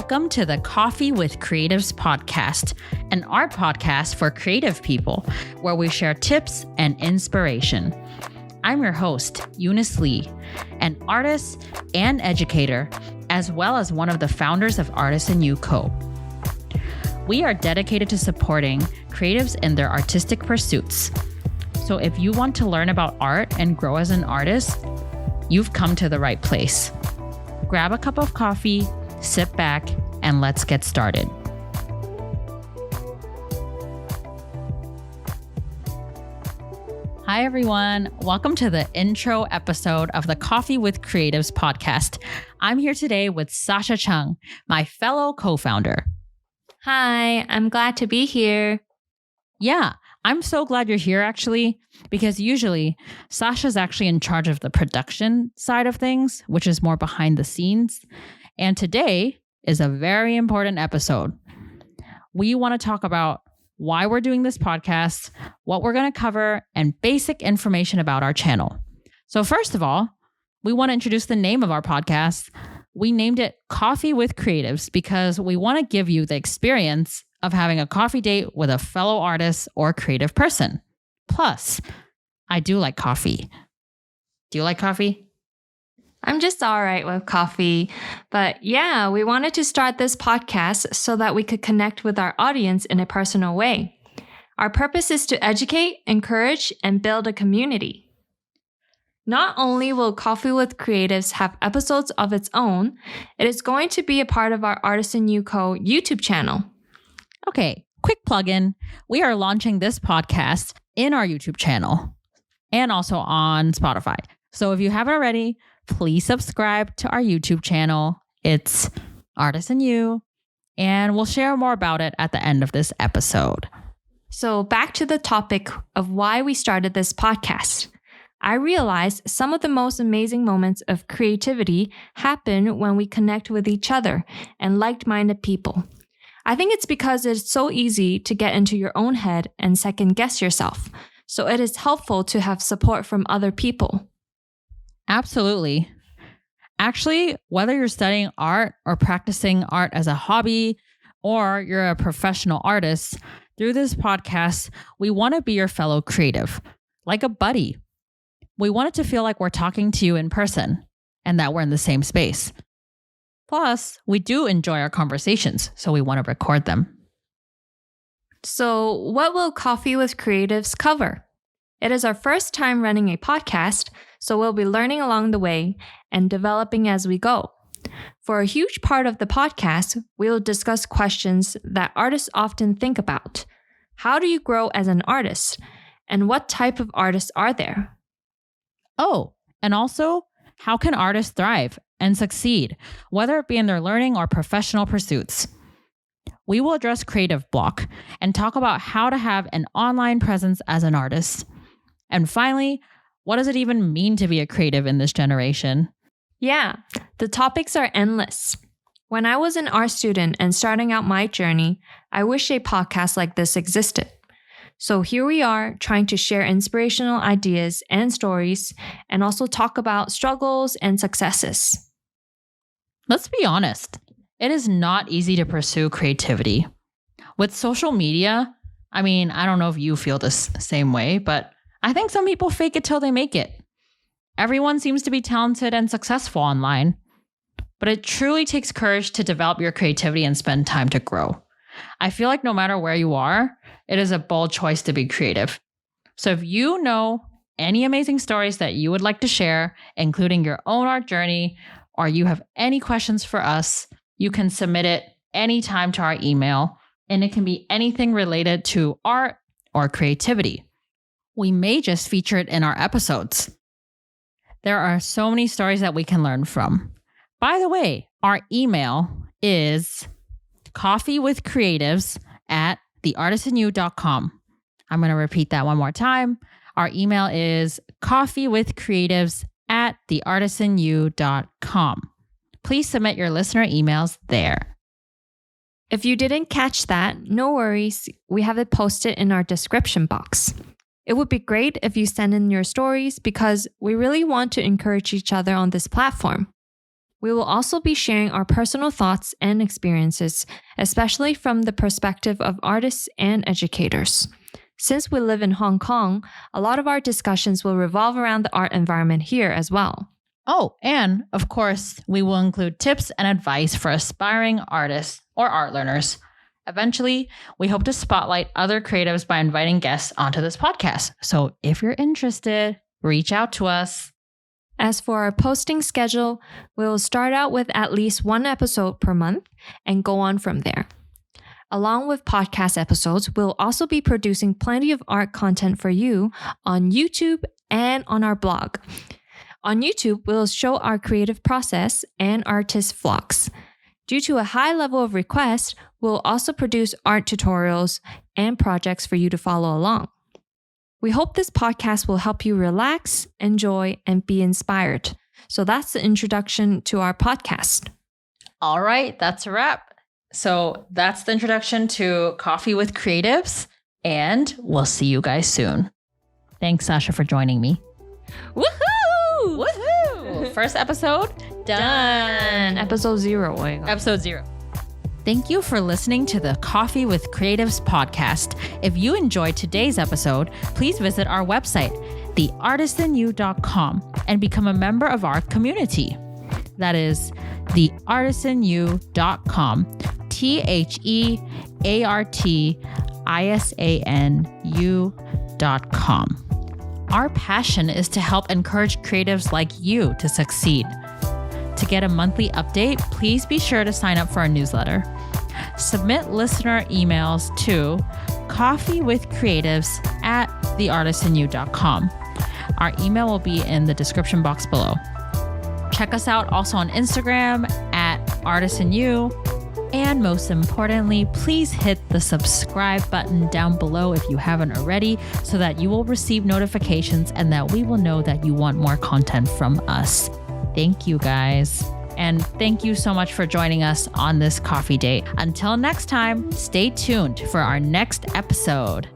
Welcome to the Coffee with Creatives podcast, an art podcast for creative people, where we share tips and inspiration. I'm your host, Eunice Lee, an artist and educator, as well as one of the founders of ArtisanU Co. We are dedicated to supporting creatives in their artistic pursuits. So if you want to learn about art and grow as an artist, you've come to the right place. Grab a cup of coffee, sit back, and let's get started. Hi, everyone. Welcome to the intro episode of the Coffee with Creatives podcast. I'm here today with Sasha Cheung, my fellow co-founder. Hi, I'm glad to be here. Yeah, I'm so glad you're here, actually, because usually Sasha's actually in charge of the production side of things, which is more behind the scenes. And today is a very important episode. We want to talk about why we're doing this podcast, what we're going to cover, and basic information about our channel. So first of all, we want to introduce the name of our podcast. We named it Coffee with Creatives because we want to give you the experience of having a coffee date with a fellow artist or creative person. Plus, I do like coffee. Do you like coffee? I'm just all right with coffee. But yeah, we wanted to start this podcast so that we could connect with our audience in a personal way. Our purpose is to educate, encourage, and build a community. Not only will Coffee with Creatives have episodes of its own, it is going to be a part of our ArtisanU Co. YouTube channel. Okay, quick plug-in. We are launching this podcast in our YouTube channel and also on Spotify. So if you haven't already, please subscribe to our YouTube channel. It's ArtisanU, and we'll share more about it at the end of this episode. So back to the topic of why we started this podcast. I realized some of the most amazing moments of creativity happen when we connect with each other and like-minded people. I think it's because it's so easy to get into your own head and second guess yourself. So it is helpful to have support from other people. Absolutely. Actually, whether you're studying art or practicing art as a hobby, or you're a professional artist, through this podcast, we want to be your fellow creative, like a buddy. We want it to feel like we're talking to you in person and that we're in the same space. Plus, we do enjoy our conversations, so we want to record them. So, what will Coffee with Creatives cover? It is our first time running a podcast, so we'll be learning along the way and developing as we go. For a huge part of the podcast, we will discuss questions that artists often think about. How do you grow as an artist? And what type of artists are there? Oh, and also, how can artists thrive and succeed, whether it be in their learning or professional pursuits? We will address creative block and talk about how to have an online presence as an artist. And finally, what does it even mean to be a creative in this generation? Yeah, the topics are endless. When I was an art student and starting out my journey, I wish a podcast like this existed. So here we are trying to share inspirational ideas and stories and also talk about struggles and successes. Let's be honest, it is not easy to pursue creativity. With social media, I don't know if you feel this same way, but I think some people fake it till they make it. Everyone seems to be talented and successful online, but it truly takes courage to develop your creativity and spend time to grow. I feel like no matter where you are, it is a bold choice to be creative. So if you know any amazing stories that you would like to share, including your own art journey, or you have any questions for us, you can submit it anytime to our email, and it can be anything related to art or creativity. We may just feature it in our episodes. There are so many stories that we can learn from. By the way, our email is coffeewithcreatives@theartisanu.com. I'm going to repeat that one more time. Our email is coffeewithcreatives@theartisanu.com. Please submit your listener emails there. If you didn't catch that, no worries. We have it posted in our description box. It would be great if you send in your stories because we really want to encourage each other on this platform. We will also be sharing our personal thoughts and experiences, especially from the perspective of artists and educators. Since we live in Hong Kong, a lot of our discussions will revolve around the art environment here as well. Oh, and of course, we will include tips and advice for aspiring artists or art learners. Eventually, we hope to spotlight other creatives by inviting guests onto this podcast. So if you're interested, reach out to us. As for our posting schedule, we will start out with at least one episode per month and go on from there. Along with podcast episodes, we'll also be producing plenty of art content for you on YouTube and on our blog. On YouTube, we'll show our creative process and artist vlogs. Due to a high level of request, we'll also produce art tutorials and projects for you to follow along. We hope this podcast will help you relax, enjoy, and be inspired. So that's the introduction to our podcast. All right, that's a wrap. So that's the introduction to Coffee with Creatives, and we'll see you guys soon. Thanks, Sasha, for joining me. Woohoo! Woohoo! First episode done. Episode 0. Episode 0. Thank you for listening to the Coffee with Creatives podcast. If you enjoyed today's episode, please visit our website, theartisanuco.com, and become a member of our community. That is theartisanu.com, theartisanu.com. Our passion is to help encourage creatives like you to succeed. To get a monthly update, please be sure to sign up for our newsletter. Submit listener emails to coffeewithcreatives@theartisanu.com. Our email will be in the description box below. Check us out also on Instagram @ArtisanU. And most importantly, please hit the subscribe button down below if you haven't already, so that you will receive notifications and that we will know that you want more content from us. Thank you, guys. And thank you so much for joining us on this coffee date. Until next time, stay tuned for our next episode.